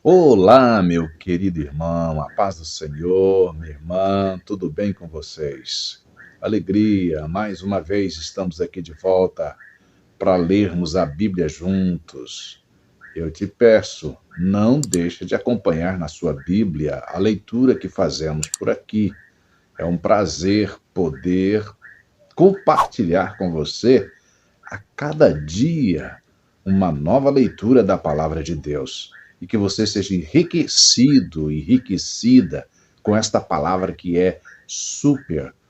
Olá, meu querido irmão, a paz do Senhor, minha irmã, tudo bem com vocês? Alegria, mais uma vez estamos aqui de volta para lermos a Bíblia juntos. Eu te peço, não deixe de acompanhar na sua Bíblia a leitura que fazemos por aqui. É um prazer poder compartilhar com você a cada dia uma nova leitura da palavra de Deus e que você seja enriquecido, enriquecida com esta palavra que é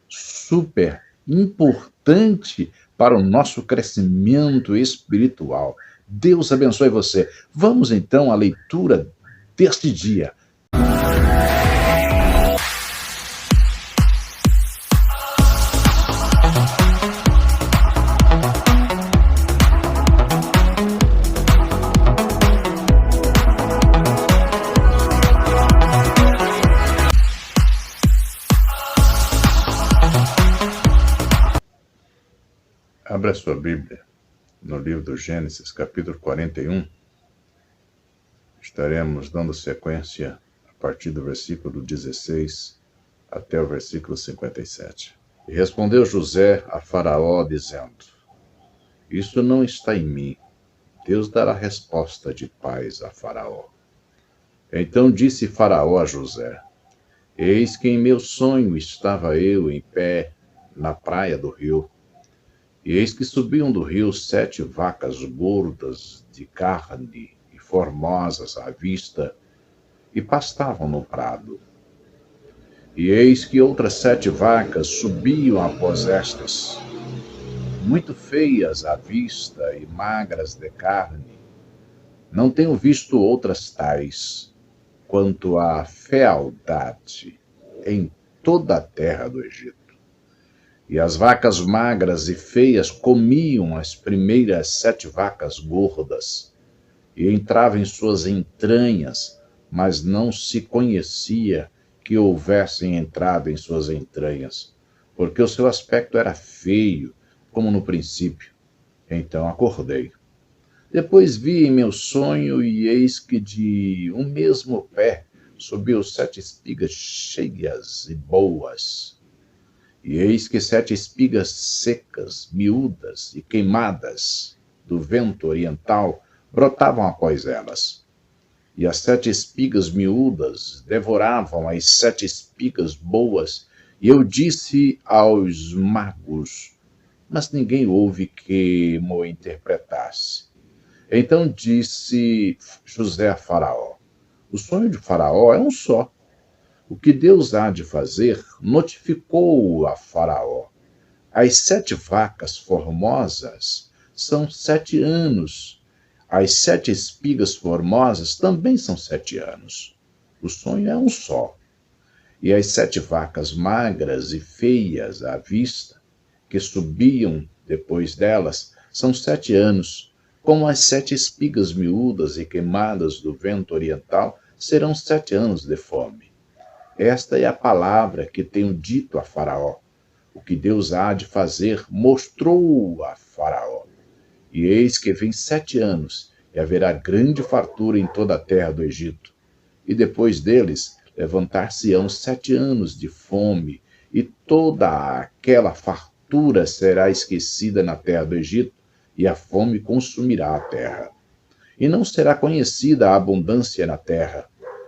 super importante para o nosso crescimento espiritual. Deus abençoe você. Vamos então à leitura deste dia. Abra sua Bíblia no livro do Gênesis, capítulo 41. Estaremos dando sequência a partir do versículo 16 até o versículo 57. E respondeu José a Faraó, dizendo: Isso não está em mim. Deus dará resposta de paz a Faraó. Então disse Faraó a José: Eis que em meu sonho estava eu em pé na praia do rio. E eis que subiam do rio 7 vacas gordas de carne e formosas à vista, e pastavam no prado. E eis que outras 7 vacas subiam após estas, muito feias à vista e magras de carne. Não tenho visto outras tais, quanto à fealdade em toda a terra do Egito. E as vacas magras e feias comiam as primeiras 7 vacas gordas, e entravam em suas entranhas, mas não se conhecia que houvessem entrado em suas entranhas, porque o seu aspecto era feio, como no princípio. Então acordei. Depois vi em meu sonho, e eis que de um mesmo pé subiu 7 espigas cheias e boas. E eis que 7 espigas secas, miúdas e queimadas do vento oriental brotavam após elas. E as 7 espigas miúdas devoravam as 7 espigas boas. E eu disse aos magos, mas ninguém houve que mo interpretasse. Então disse José a Faraó: O sonho de Faraó é um só. O que Deus há de fazer, notificou a Faraó. As 7 vacas formosas são 7 anos. As 7 espigas formosas também são 7 anos. O sonho é um só. E as 7 vacas magras e feias à vista, que subiam depois delas, são 7 anos. Como as 7 espigas miúdas e queimadas do vento oriental, serão 7 anos de fome. Esta é a palavra que tenho dito a Faraó. O que Deus há de fazer, mostrou a Faraó. E eis que vem 7 anos, e haverá grande fartura em toda a terra do Egito. E depois deles, levantar-se-ão 7 anos de fome, e toda aquela fartura será esquecida na terra do Egito, e a fome consumirá a terra. E não será conhecida a abundância na terra,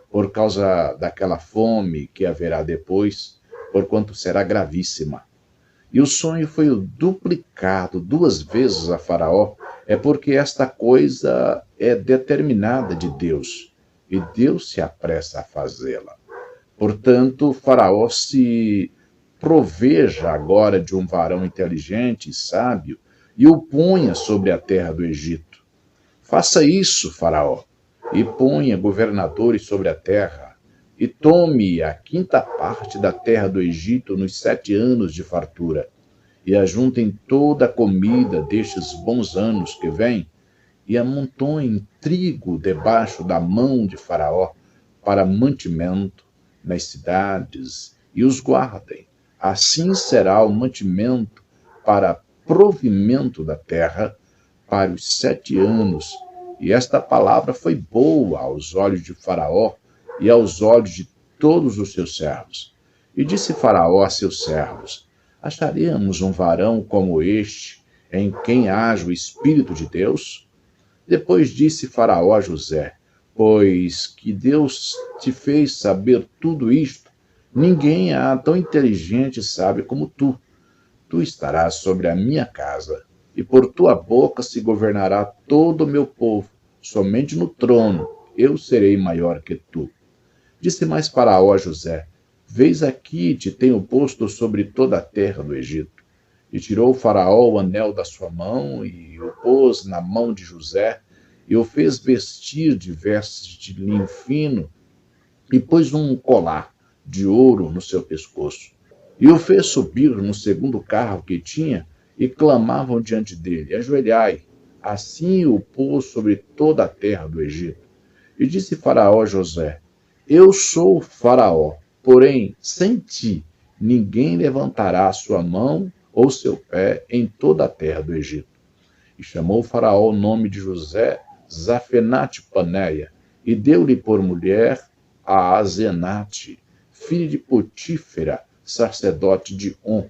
por causa daquela fome que haverá depois, porquanto será gravíssima. E o sonho foi duplicado 2 vezes a Faraó, é porque esta coisa é determinada de Deus, e Deus se apressa a fazê-la. Portanto, Faraó se proveja agora de um varão inteligente e sábio, e o ponha sobre a terra do Egito. Faça isso, Faraó, e ponha governadores sobre a terra, e tome a 5ª parte da terra do Egito nos 7 anos de fartura, e ajuntem toda a comida destes bons anos que vêm, e amontoem trigo debaixo da mão de Faraó, para mantimento nas cidades, e os guardem. Assim será o mantimento para provimento da terra, para os 7 anos E esta palavra foi boa aos olhos de Faraó e aos olhos de todos os seus servos. E disse Faraó a seus servos: Acharemos um varão como este, em quem haja o Espírito de Deus? Depois disse Faraó a José: Pois que Deus te fez saber tudo isto, ninguém há tão inteligente e sábio como tu. Tu estarás sobre a minha casa, e por tua boca se governará todo o meu povo. Somente no trono eu serei maior que tu. Disse mais Faraó a José: Vês aqui, te tenho posto sobre toda a terra do Egito. E tirou Faraó o anel da sua mão, e o pôs na mão de José, e o fez vestir de vestes de linho fino, e pôs um colar de ouro no seu pescoço. E o fez subir no segundo carro que tinha, e clamavam diante dele: Ajoelhai. Assim o pôs sobre toda a terra do Egito. E disse Faraó a José: Eu sou Faraó, porém, sem ti, ninguém levantará sua mão ou seu pé em toda a terra do Egito. E chamou Faraó o nome de José Zafenate-Paneia, e deu-lhe por mulher a Azenate, filha de Potífera, sacerdote de On.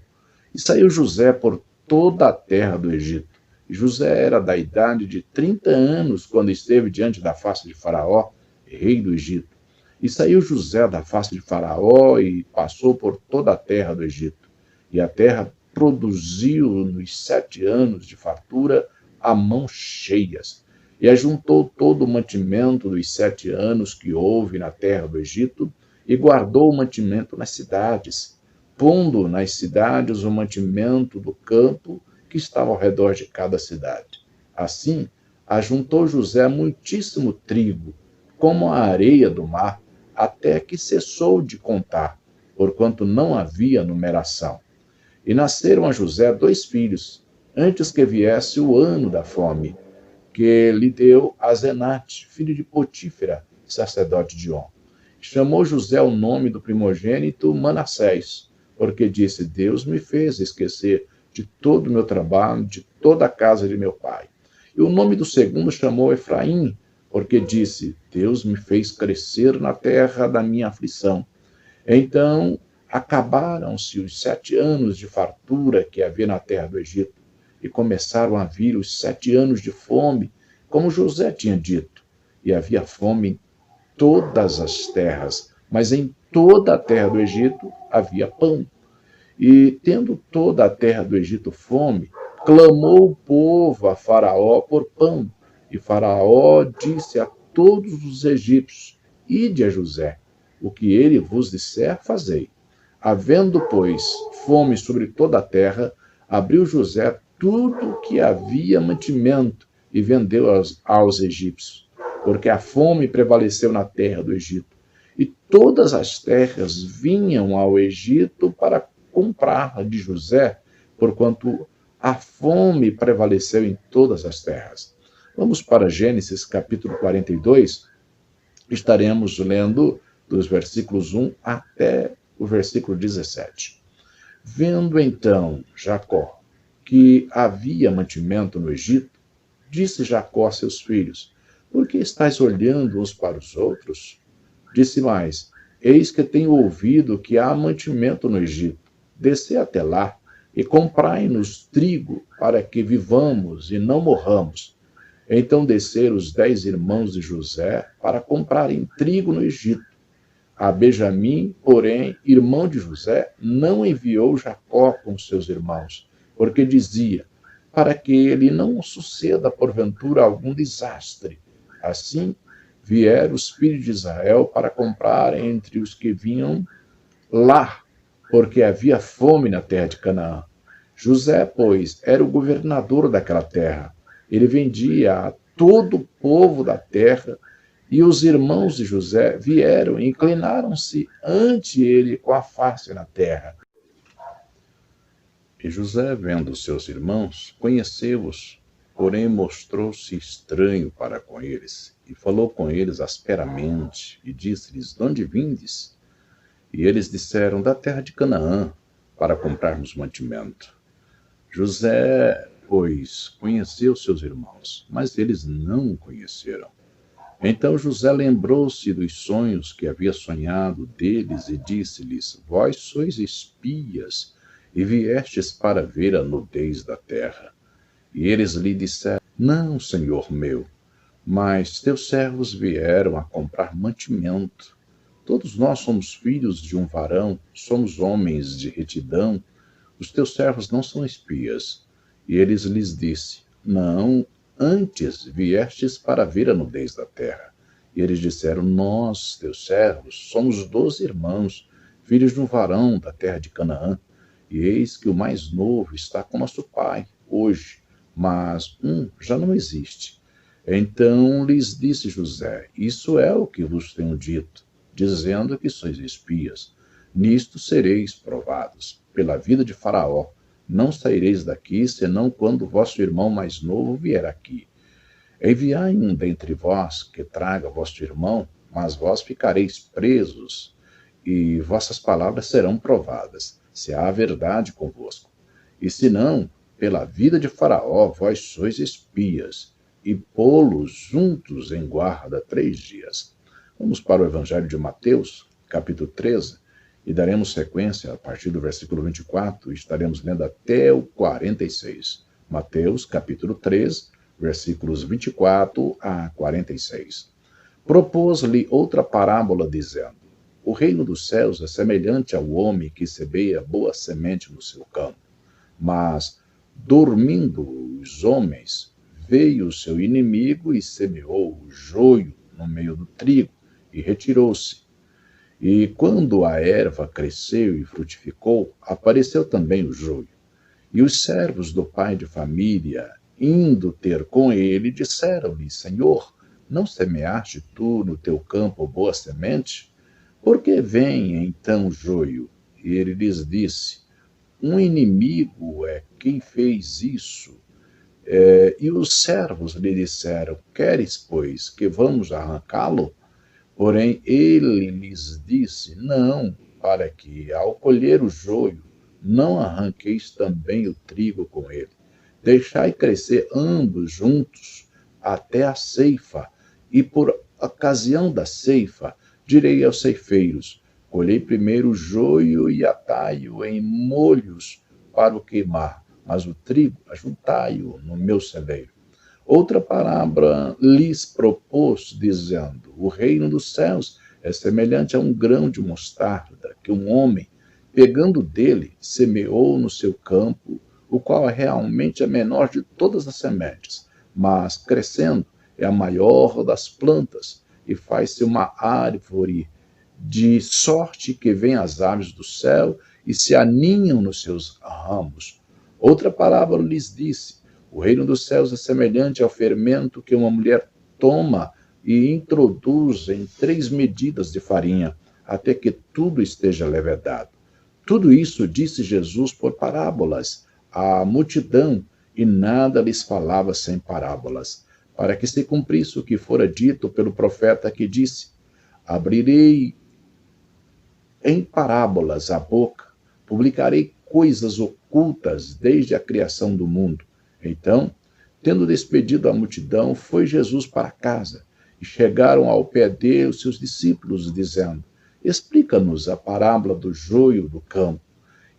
E saiu José por toda a terra do Egito. E José era da idade de 30 anos quando esteve diante da face de Faraó, rei do Egito. E saiu José da face de Faraó e passou por toda a terra do Egito. E a terra produziu nos 7 anos de fartura a mãos cheias. E ajuntou todo o mantimento dos 7 anos que houve na terra do Egito, e guardou o mantimento nas cidades, pondo nas cidades o mantimento do campo que estava ao redor de cada cidade. Assim, ajuntou José muitíssimo trigo, como a areia do mar, até que cessou de contar, porquanto não havia numeração. E nasceram a José 2 filhos, antes que viesse o ano da fome, que lhe deu Azenate, filho de Potífera, sacerdote de On. Chamou José o nome do primogênito Manassés, porque disse: Deus me fez esquecer de todo o meu trabalho, de toda a casa de meu pai. E o nome do segundo chamou Efraim, porque disse: Deus me fez crescer na terra da minha aflição. Então acabaram-se os 7 anos de fartura que havia na terra do Egito, e começaram a vir os 7 anos de fome, como José tinha dito. E havia fome em todas as terras, mas em toda a terra do Egito havia pão. E, tendo toda a terra do Egito fome, clamou o povo a Faraó por pão. E Faraó disse a todos os egípcios: Ide a José, o que ele vos disser, fazei. Havendo, pois, fome sobre toda a terra, abriu José tudo o que havia mantimento e vendeu aos egípcios, porque a fome prevaleceu na terra do Egito. E todas as terras vinham ao Egito para comprar de José, porquanto a fome prevaleceu em todas as terras. Vamos para Gênesis capítulo 42, estaremos lendo dos versículos 1 até o versículo 17. Vendo então Jacó que havia mantimento no Egito, disse Jacó a seus filhos: Por que estáis olhando uns para os outros? Disse mais: Eis que tenho ouvido que há mantimento no Egito. Descei até lá e comprai-nos trigo para que vivamos e não morramos. Então desceram os 10 irmãos de José para comprarem trigo no Egito. A Benjamim, porém, irmão de José, não enviou Jacó com seus irmãos, porque dizia: para que ele não suceda porventura algum desastre. Assim vieram os filhos de Israel para comprar entre os que vinham lá, porque havia fome na terra de Canaã. José, pois, era o governador daquela terra. Ele vendia a todo o povo da terra, e os irmãos de José vieram e inclinaram-se ante ele com a face na terra. E José, vendo seus irmãos, conheceu-os, porém mostrou-se estranho para com eles, e falou com eles asperamente, e disse-lhes: De onde vindes? E eles disseram: Da terra de Canaã, para comprarmos mantimento. José pois conheceu seus irmãos, mas eles não o conheceram. Então José lembrou-se dos sonhos que havia sonhado deles e disse-lhes: Vós sois espias e viestes para ver a nudez da terra. E eles lhe disseram: Não, senhor meu, mas teus servos vieram a comprar mantimento. Todos nós somos filhos de um varão, somos homens de retidão. Os teus servos não são espias. E eles lhes disse: Não, antes viestes para ver a nudez da terra. E eles disseram: Nós, teus servos, somos 12 irmãos, filhos de um varão da terra de Canaã. E eis que o mais novo está com nosso pai, hoje, mas um já não existe. Então lhes disse José: Isso é o que vos tenho dito, dizendo que sois espias. Nisto sereis provados. Pela vida de Faraó, não saireis daqui, senão quando vosso irmão mais novo vier aqui. Enviai um dentre vós que traga vosso irmão, mas vós ficareis presos, e vossas palavras serão provadas, se há verdade convosco. E se não, pela vida de Faraó, vós sois espias, e pô-los juntos em guarda 3 dias. Vamos para o Evangelho de Mateus, capítulo 13, e daremos sequência a partir do versículo 24, e estaremos lendo até o 46. Mateus, capítulo 13, versículos 24 a 46. Propôs-lhe outra parábola, dizendo: O reino dos céus é semelhante ao homem que semeia boa semente no seu campo. Mas, dormindo os homens, veio o seu inimigo e semeou o joio no meio do trigo, e retirou-se. E quando a erva cresceu e frutificou, apareceu também o joio. E os servos do pai de família, indo ter com ele, disseram-lhe: Senhor, não semeaste tu no teu campo boa semente? Por que vem então o joio? E ele lhes disse: Um inimigo é quem fez isso. E os servos lhe disseram: Queres, pois, que vamos arrancá-lo? Porém, ele lhes disse: Não, para que, ao colher o joio, não arranqueis também o trigo com ele. Deixai crescer ambos juntos até a ceifa, e por ocasião da ceifa, direi aos ceifeiros: Colhei primeiro o joio e atai-o em molhos para o queimar, mas o trigo ajuntai-o no meu celeiro. Outra parábola lhes propôs, dizendo: O reino dos céus é semelhante a um grão de mostarda, que um homem, pegando dele, semeou no seu campo, o qual é realmente a menor de todas as sementes, mas, crescendo, é a maior das plantas, e faz-se uma árvore, de sorte que vêm as aves do céu e se aninham nos seus ramos. Outra parábola lhes disse: O reino dos céus é semelhante ao fermento que uma mulher toma e introduz em 3 medidas de farinha, até que tudo esteja levedado. Tudo isso disse Jesus por parábolas à multidão, e nada lhes falava sem parábolas, para que se cumprisse o que fora dito pelo profeta que disse: Abrirei em parábolas a boca, publicarei coisas ocultas desde a criação do mundo. Então, tendo despedido a multidão, foi Jesus para casa, e chegaram ao pé dele os seus discípulos, dizendo: Explica-nos a parábola do joio do campo.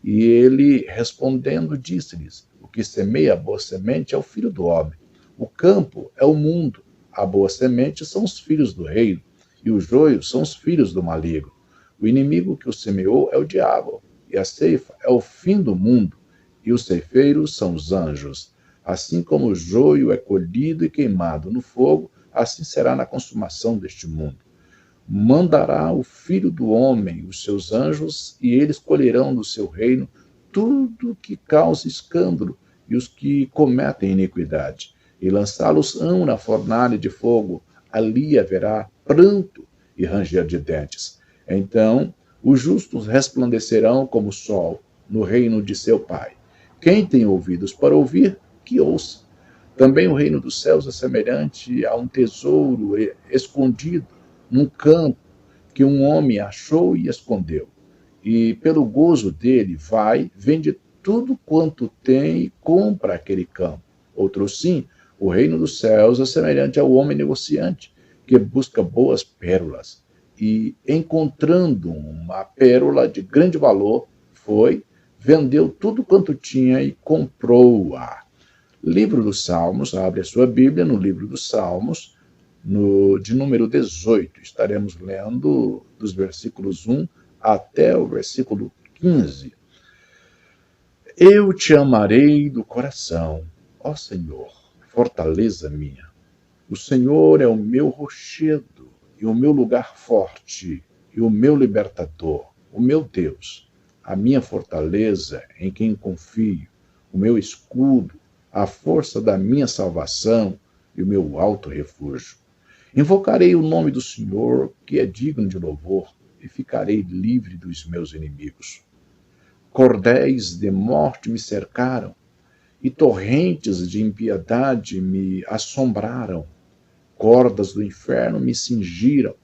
E ele, respondendo, disse-lhes: O que semeia a boa semente é o filho do homem. O campo é o mundo. A boa semente são os filhos do reino, e o joio são os filhos do maligno. O inimigo que o semeou é o diabo, e a ceifa é o fim do mundo, e os ceifeiros são os anjos. Assim como o joio é colhido e queimado no fogo, assim será na consumação deste mundo. Mandará o Filho do Homem os seus anjos, e eles colherão no seu reino tudo que causa escândalo e os que cometem iniquidade, e lançá-los-ão na fornalha de fogo. Ali haverá pranto e ranger de dentes. Então os justos resplandecerão como o sol no reino de seu Pai. Quem tem ouvidos para ouvir, que ouça. Também o reino dos céus é semelhante a um tesouro escondido num campo, que um homem achou e escondeu. E pelo gozo dele vai, vende tudo quanto tem e compra aquele campo. Outro sim, o reino dos céus é semelhante ao homem negociante, que busca boas pérolas. E, encontrando uma pérola de grande valor, vendeu tudo quanto tinha e comprou-a. Livro dos Salmos, abre a sua Bíblia no livro dos Salmos, de número 18. Estaremos lendo dos versículos 1 até o versículo 15. Eu te amarei do coração, ó Senhor, fortaleza minha. O Senhor é o meu rochedo e o meu lugar forte e o meu libertador, o meu Deus, a minha fortaleza em quem confio, o meu escudo, a força da minha salvação e o meu alto refúgio. Invocarei o nome do Senhor, que é digno de louvor, e ficarei livre dos meus inimigos. Cordéis de morte me cercaram, e torrentes de impiedade me assombraram. Cordas do inferno me cingiram,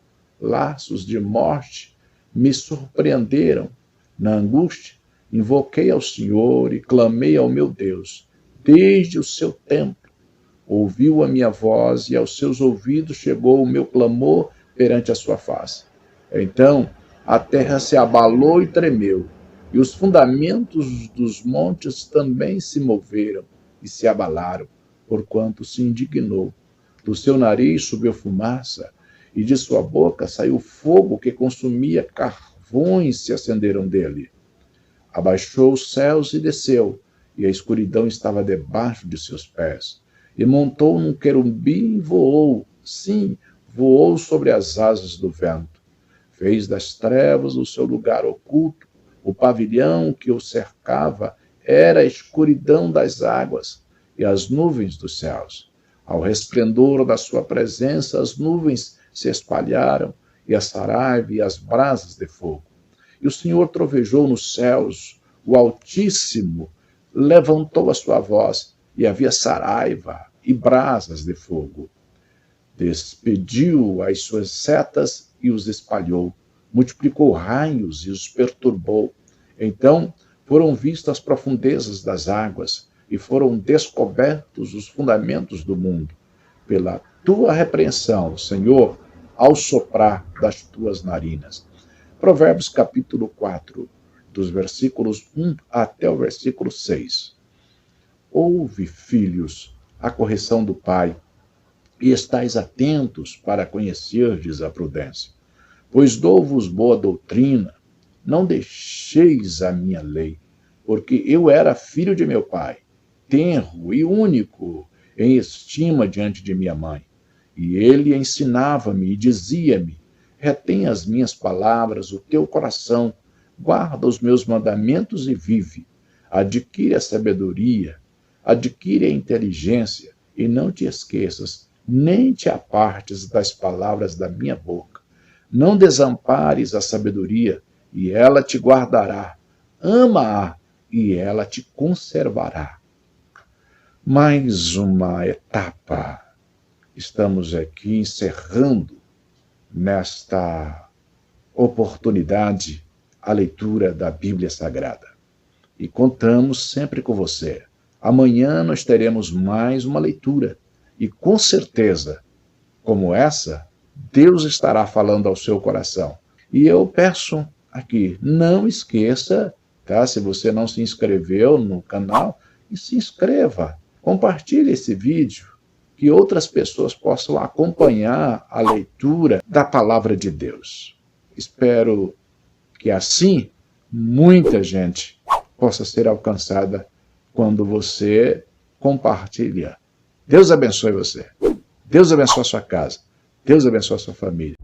laços de morte me surpreenderam. Na angústia, invoquei ao Senhor e clamei ao meu Deus. Desde o seu templo, ouviu a minha voz e aos seus ouvidos chegou o meu clamor perante a sua face. Então a terra se abalou e tremeu, e os fundamentos dos montes também se moveram e se abalaram, porquanto se indignou. Do seu nariz subiu fumaça, e de sua boca saiu fogo que consumia, carvões se acenderam dele. Abaixou os céus e desceu, e a escuridão estava debaixo de seus pés. E montou num querubim e voou, sim, voou sobre as asas do vento. Fez das trevas o seu lugar oculto, o pavilhão que o cercava era a escuridão das águas e as nuvens dos céus. Ao resplendor da sua presença, as nuvens se espalharam, e a saraiva e as brasas de fogo. E o Senhor trovejou nos céus, o Altíssimo levantou a sua voz, e havia saraiva e brasas de fogo. Despediu as suas setas e os espalhou, multiplicou raios e os perturbou. Então foram vistas as profundezas das águas, e foram descobertos os fundamentos do mundo. Pela tua repreensão, Senhor, ao soprar das tuas narinas. Provérbios capítulo 4, dos versículos 1 até o versículo 6. Ouve, filhos, a correção do pai, e estais atentos para conhecerdes a prudência. Pois dou-vos boa doutrina, não deixeis a minha lei, porque eu era filho de meu pai, tenro e único em estima diante de minha mãe. E ele ensinava-me e dizia-me: retém as minhas palavras, o teu coração, guarda os meus mandamentos e vive. Adquire a sabedoria, adquire a inteligência, e não te esqueças, nem te apartes das palavras da minha boca. Não desampares a sabedoria, e ela te guardará. Ama-a, e ela te conservará. Mais uma etapa. Estamos aqui encerrando, nesta oportunidade, a leitura da Bíblia Sagrada. E contamos sempre com você. Amanhã nós teremos mais uma leitura. E com certeza, como essa, Deus estará falando ao seu coração. E eu peço aqui, não esqueça, tá? Se você não se inscreveu no canal, se inscreva. Compartilhe esse vídeo, que outras pessoas possam acompanhar a leitura da palavra de Deus. Espero que assim muita gente possa ser alcançada quando você compartilha. Deus abençoe você. Deus abençoe a sua casa. Deus abençoe a sua família.